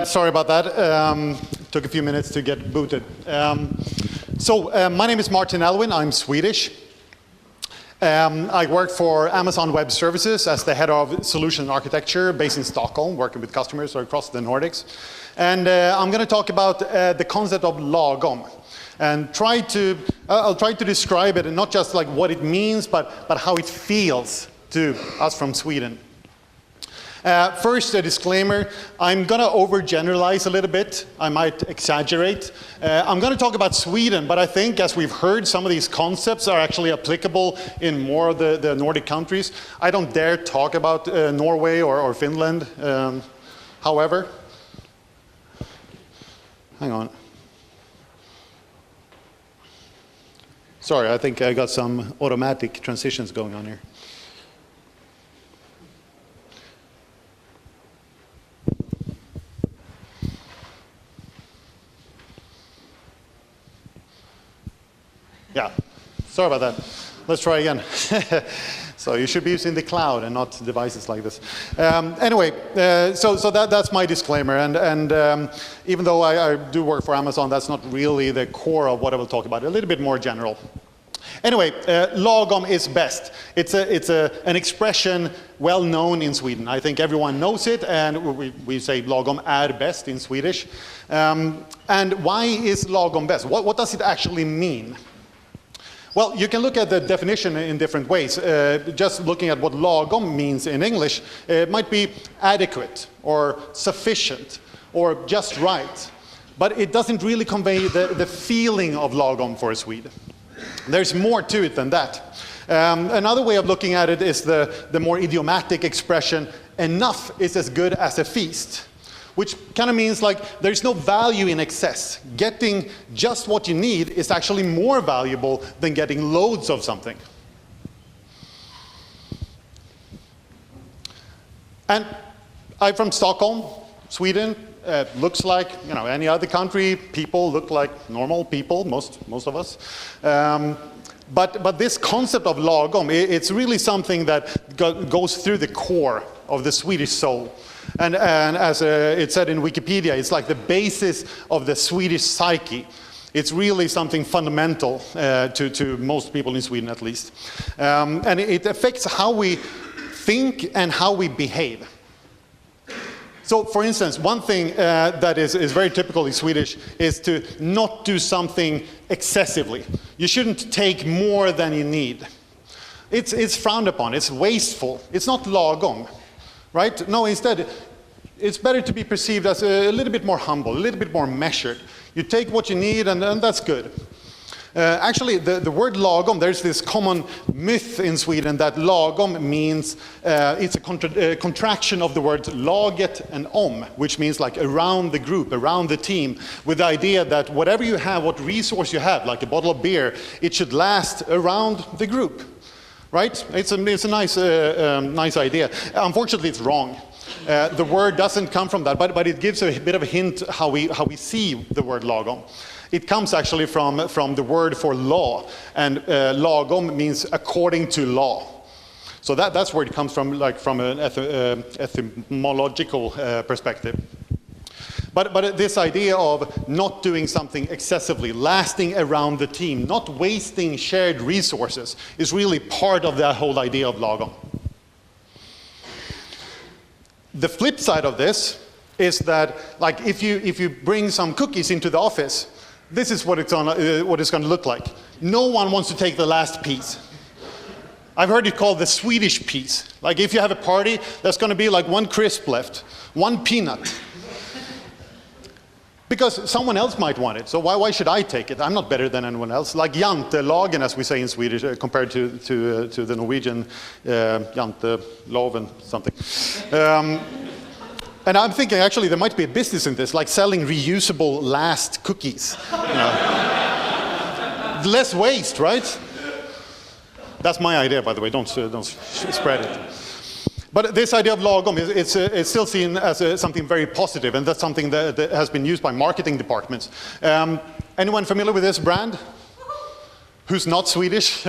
Sorry about that. Took a few minutes to get booted. My name is Martin Elwin. I'm Swedish. I work for Amazon Web Services as the head of solution architecture based in Stockholm, working with customers across the Nordics. And I'm going to talk about the concept of Lagom. And I'll try to describe it, and not just like what it means, but how it feels to us from Sweden. First, a disclaimer. I'm going to overgeneralize a little bit. I might exaggerate. I'm going to talk about Sweden, but I think, as we've heard, some of these concepts are actually applicable in more of the Nordic countries. I don't dare talk about Norway or Finland. However, hang on. Sorry, I think I got some automatic transitions going on here. Yeah, sorry about that. Let's try again. So you should be using the cloud and not devices like this. Anyway, so that's my disclaimer. And even though I do work for Amazon, that's not really the core of what I will talk about. A little bit more general. Anyway, lagom is best. It's an expression well known in Sweden. I think everyone knows it, and we say lagom är bäst in Swedish. And why is lagom best? What does it actually mean? Well, you can look at the definition in different ways. Just looking at what lagom means in English, it might be adequate or sufficient or just right. But it doesn't really convey the feeling of lagom for a Swede. There's more to it than that. Another way of looking at it is the more idiomatic expression, enough is as good as a feast. Which kind of means like there's no value in excess. Getting just what you need is actually more valuable than getting loads of something. And I'm from Stockholm, Sweden. Looks like any other country. People look like normal people, most of us. But this concept of lagom, it's really something that goes through the core of the Swedish soul. And as it said in Wikipedia, it's like the basis of the Swedish psyche. It's really something fundamental to most people in Sweden, at least. And it affects how we think and how we behave. So, for instance, one thing that is very typically Swedish is to not do something excessively. You shouldn't take more than you need. It's frowned upon. It's wasteful. It's not lagom. Right? No, instead, it's better to be perceived as a little bit more humble, a little bit more measured. You take what you need, and that's good. Actually, the word lagom, there's this common myth in Sweden that lagom means, it's a contraction of the words laget and om, which means like around the group, around the team, with the idea that whatever you have, what resource you have, like a bottle of beer, it should last around the group. Right? It's a nice idea. Unfortunately, it's wrong. The word doesn't come from that, but it gives a bit of a hint how we see the word lagom. It comes actually from the word for law, and lagom means according to law. So that's where it comes from, like from an etymological perspective. But this idea of not doing something excessively, lasting around the team, not wasting shared resources, is really part of that whole idea of lagom. The flip side of this is that, like, if you bring some cookies into the office, this is what it's going to look like. No one wants to take the last piece. I've heard it called the Swedish piece. Like, if you have a party, there's going to be like one crisp left, one peanut. Because someone else might want it, so why should I take it? I'm not better than anyone else. Like jantelagen, as we say in Swedish, compared to the Norwegian janteloven something. And I'm thinking, actually, there might be a business in this, like selling reusable last cookies. Less waste, right? That's my idea, by the way. Don't spread it. But this idea of lagom, it's still seen as something very positive, and that's something that has been used by marketing departments. Anyone familiar with this brand? Who's not Swedish?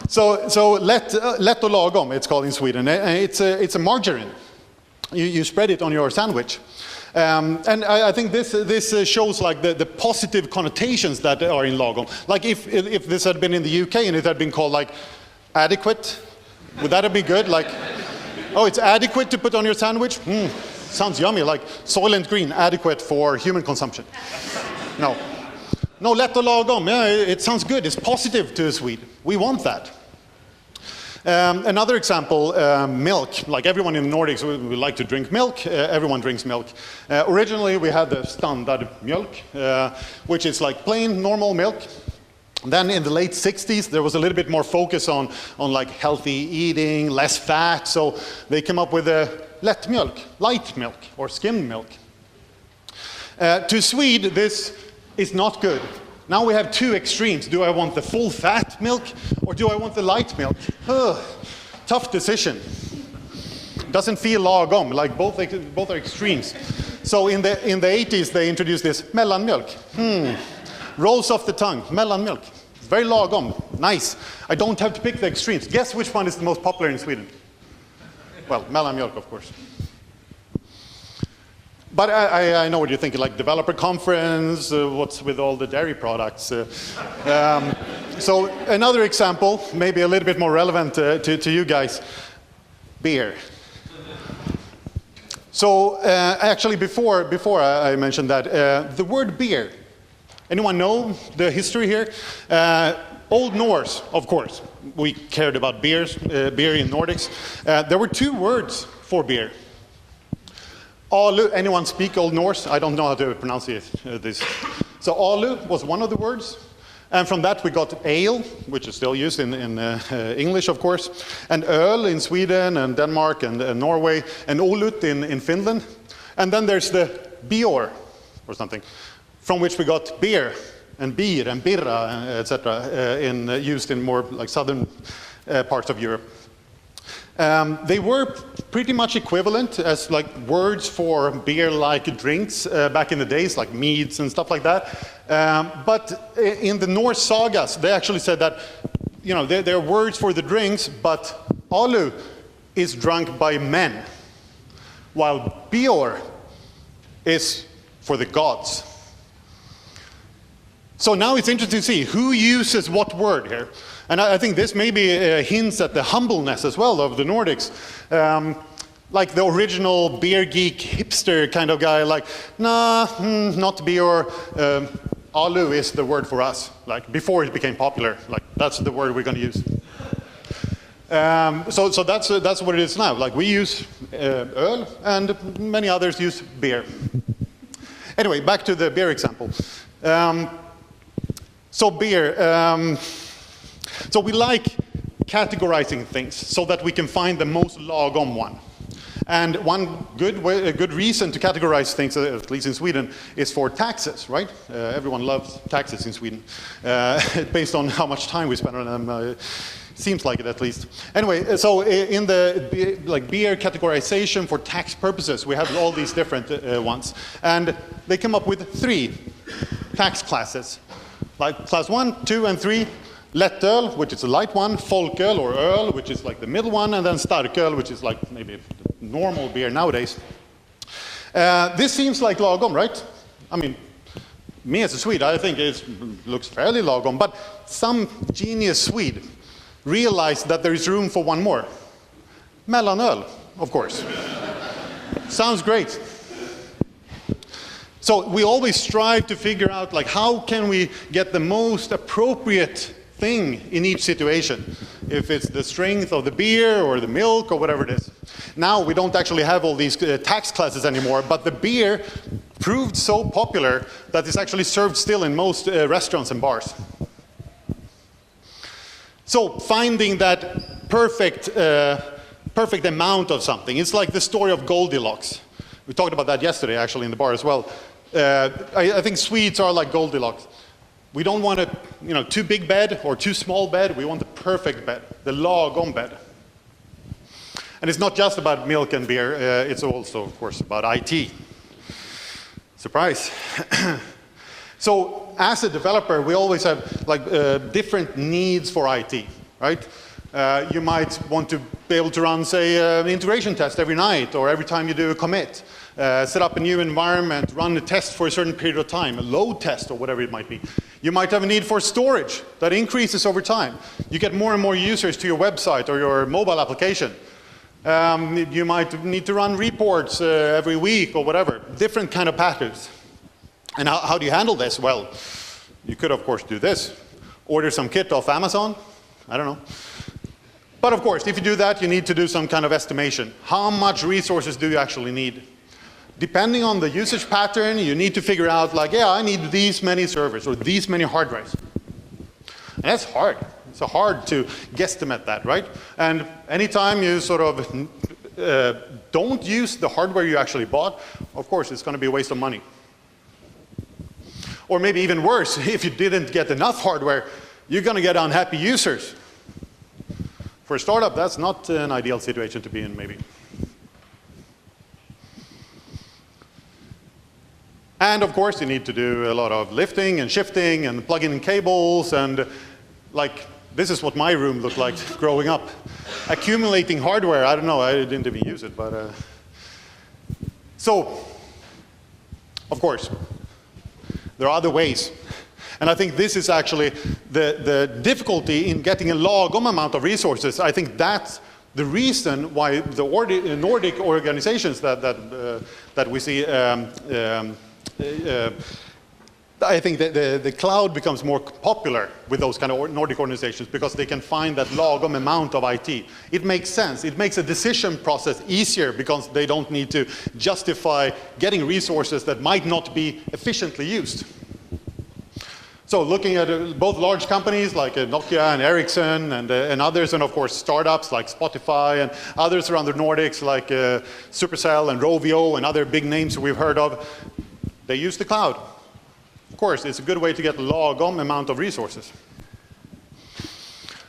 So Lätt och lagom, it's called in Sweden. It's a margarine. you spread it on your sandwich. And I think this shows like the positive connotations that are in Lagom. Like if this had been in the UK and it had been called like adequate, would that have been good? Like, oh, it's adequate to put on your sandwich? Sounds yummy, like Soylent Green, adequate for human consumption. No. No, lätt och lagom, yeah, it sounds good, it's positive to a Swede. We want that. Another example, milk. Like everyone in the Nordics, we like to drink milk. Everyone drinks milk. Originally, we had the standard milk, which is like plain, normal milk. Then in the late 60s, there was a little bit more focus on like healthy eating, less fat. So they came up with a lättmjölk, light milk, or skimmed milk. To Swede, this is not good. Now we have two extremes. Do I want the full fat milk or do I want the light milk? Tough decision. Doesn't feel lagom, like both are extremes. So in the 80s they introduced this mellanmjölk. Rolls off the tongue, mellanmjölk. It's very lagom, nice. I don't have to pick the extremes. Guess which one is the most popular in Sweden? Well, mellanmjölk, of course. But I know what you're thinking, like developer conference, what's with all the dairy products? So another example, maybe a little bit more relevant to you guys, beer. So actually before I mentioned that, the word beer, anyone know the history here? Old Norse, of course, we cared about beer in Nordics. There were two words for beer. Alu, anyone speak Old Norse? I don't know how to pronounce this. So alu was one of the words. And from that we got ale, which is still used in English, of course, and öl in Sweden and Denmark and Norway, and olut in Finland. And then there's the bior, or something, from which we got beer and beer and birra, etc., used in more like southern parts of Europe. They were pretty much equivalent as like words for beer-like drinks back in the days, like meads and stuff like that. But in the Norse sagas, they actually said that, you know, they're words for the drinks, but alu is drunk by men, while bior is for the gods. So now it's interesting to see who uses what word here. And I think this maybe hints at the humbleness as well of the Nordics. Like the original beer geek hipster kind of guy, like, nah, not beer. Alu is the word for us. Like before it became popular, like that's the word we're going to use. So that's what it is now. Like we use öl, and many others use beer. Anyway, back to the beer example. So beer. So we like categorizing things so that we can find the most lagom one. And one good reason to categorize things, at least in Sweden, is for taxes, right? Everyone loves taxes in Sweden, based on how much time we spend on them. Seems like it, at least. Anyway, so in the like beer categorization for tax purposes, we have all these different ones, and they come up with 3 tax classes, like class 1, 2, and 3. Lättöl, which is a light one, folköl or öl, which is like the middle one, and then starköl, which is like maybe normal beer nowadays. This seems like lagom, right? I mean, me as a Swede, I think it looks fairly lagom, but some genius Swede realized that there is room for one more. Mellanöl, of course. Sounds great. So we always strive to figure out, like, how can we get the most appropriate thing in each situation, if it's the strength of the beer or the milk or whatever it is. Now we don't actually have all these tax classes anymore, but the beer proved so popular that it's actually served still in most restaurants and bars. So finding that perfect amount of something, it's like the story of Goldilocks. We talked about that yesterday actually in the bar as well. I think Swedes are like Goldilocks. We don't want a too big bed or too small bed. We want the perfect bed, the lagom bed. And it's not just about milk and beer. It's also, of course, about IT. Surprise. So as a developer, we always have like different needs for IT, right? You might want to be able to run, say, an integration test every night or every time you do a commit. Set up a new environment, run a test for a certain period of time, a load test or whatever it might be. You might have a need for storage that increases over time. You get more and more users to your website or your mobile application. You might need to run reports every week or whatever. Different kind of patterns. And how do you handle this? Well, you could, of course, do this. Order some kit off Amazon. I don't know. But, of course, if you do that, you need to do some kind of estimation. How much resources do you actually need? Depending on the usage pattern, you need to figure out, like, yeah, I need these many servers or these many hard drives. And that's hard. It's hard to guesstimate that, right? And anytime you sort of don't use the hardware you actually bought, of course, it's going to be a waste of money. Or maybe even worse, if you didn't get enough hardware, you're going to get unhappy users. For a startup, that's not an ideal situation to be in, maybe. And of course, you need to do a lot of lifting and shifting and plugging in cables, and like, this is what my room looked like growing up. Accumulating hardware, I don't know, I didn't even use it, but so, of course, there are other ways. And I think this is actually the difficulty in getting a Lagom amount of resources. I think that's the reason why the Nordic organizations that we see, I think the cloud becomes more popular with those kind of Nordic organizations because they can find that Lagom amount of IT. It makes sense. It makes a decision process easier because they don't need to justify getting resources that might not be efficiently used. So looking at both large companies like Nokia and Ericsson and others, and of course startups like Spotify and others around the Nordics like Supercell and Rovio and other big names we've heard of, they use the cloud. Of course, it's a good way to get a Lagom amount of resources.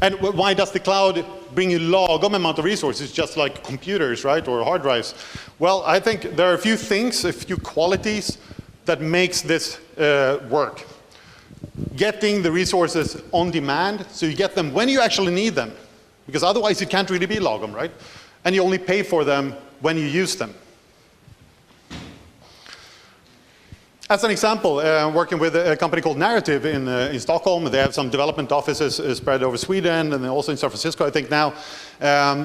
And why does the cloud bring you Lagom amount of resources, just like computers, right, or hard drives? Well, I think there are a few things, a few qualities that makes this work. Getting the resources on demand, so you get them when you actually need them, because otherwise it can't really be Lagom, right? And you only pay for them when you use them. As an example, working with a company called Narrative in Stockholm, they have some development offices spread over Sweden and also in San Francisco, I think now.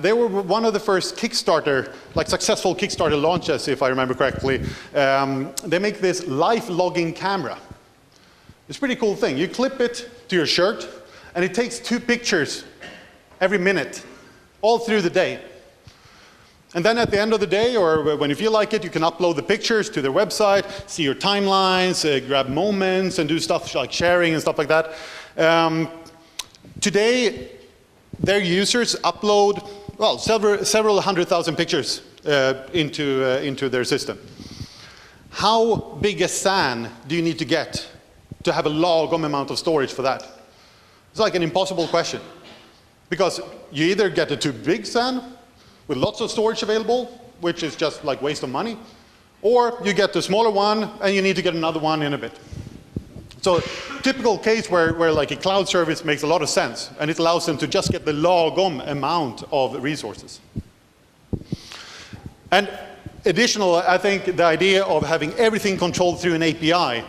They were one of the first Kickstarter, like successful Kickstarter launches, if I remember correctly. They make this live logging camera. It's a pretty cool thing. You clip it to your shirt, and it takes 2 pictures every minute, all through the day. And then at the end of the day, or when you feel like it, you can upload the pictures to their website, see your timelines, grab moments, and do stuff like sharing and stuff like that. Today, their users upload, well, several 100,000 pictures into their system. How big a SAN do you need to get to have a Lagom amount of storage for that? It's like an impossible question. Because you either get a too big SAN with lots of storage available, which is just like waste of money, or you get the smaller one and you need to get another one in a bit. So typical case where like a cloud service makes a lot of sense, and it allows them to just get the Lagom amount of resources. And additional, I think the idea of having everything controlled through an API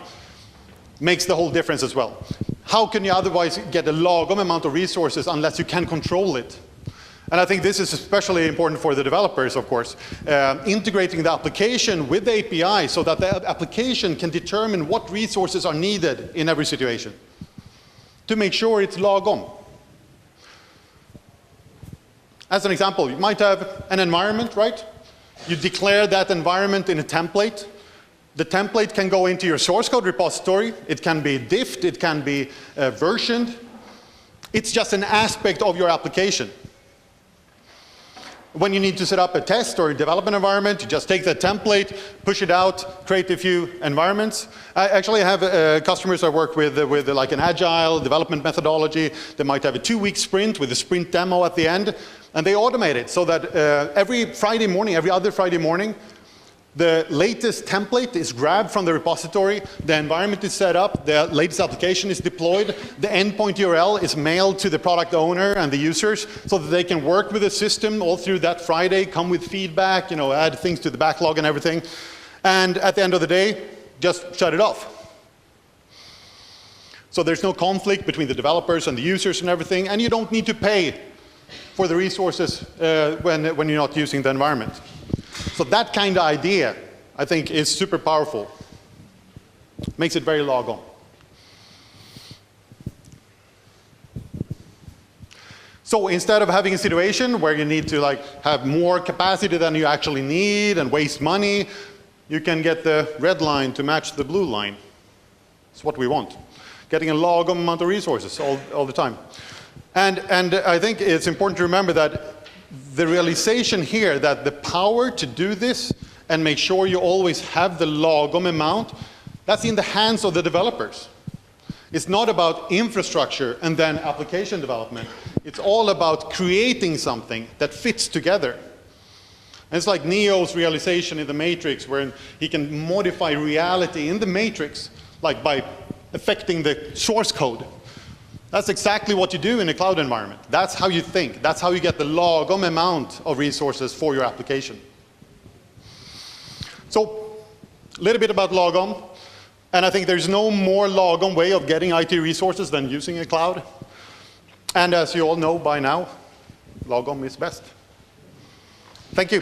makes the whole difference as well. How can you otherwise get a Lagom amount of resources unless you can control it? And I think this is especially important for the developers, of course. Integrating the application with the API so that the application can determine what resources are needed in every situation to make sure it's Lagom. As an example, you might have an environment, right? You declare that environment in a template. The template can go into your source code repository. It can be diffed, it can be versioned. It's just an aspect of your application. When you need to set up a test or a development environment, you just take that template, push it out, create a few environments. I actually have customers I work with like an agile development methodology. They might have a 2-week sprint with a sprint demo at the end, and they automate it so that every Friday morning, every other Friday morning, The latest template is grabbed from the repository, the environment is set up, the latest application is deployed, the endpoint URL is mailed to the product owner and the users so that they can work with the system all through that Friday, come with feedback, add things to the backlog and everything. And at the end of the day, just shut it off. So there's no conflict between the developers and the users and everything, and you don't need to pay for the resources when you're not using the environment. So that kind of idea, I think, is super powerful. Makes it very Lagom. So instead of having a situation where you need to have more capacity than you actually need and waste money, you can get the red line to match the blue line. It's what we want. Getting a Lagom amount of resources all the time. And I think it's important to remember that the realization here that the power to do this and make sure you always have the Lagom amount, that's in the hands of the developers. It's not about infrastructure and then application development. It's all about creating something that fits together. And it's like Neo's realization in the Matrix, where he can modify reality in the Matrix, like by affecting the source code. That's exactly what you do in a cloud environment. That's how you think. That's how you get the Lagom amount of resources for your application. So, a little bit about Lagom. And I think there's no more Lagom way of getting IT resources than using a cloud. And as you all know by now, Lagom is best. Thank you.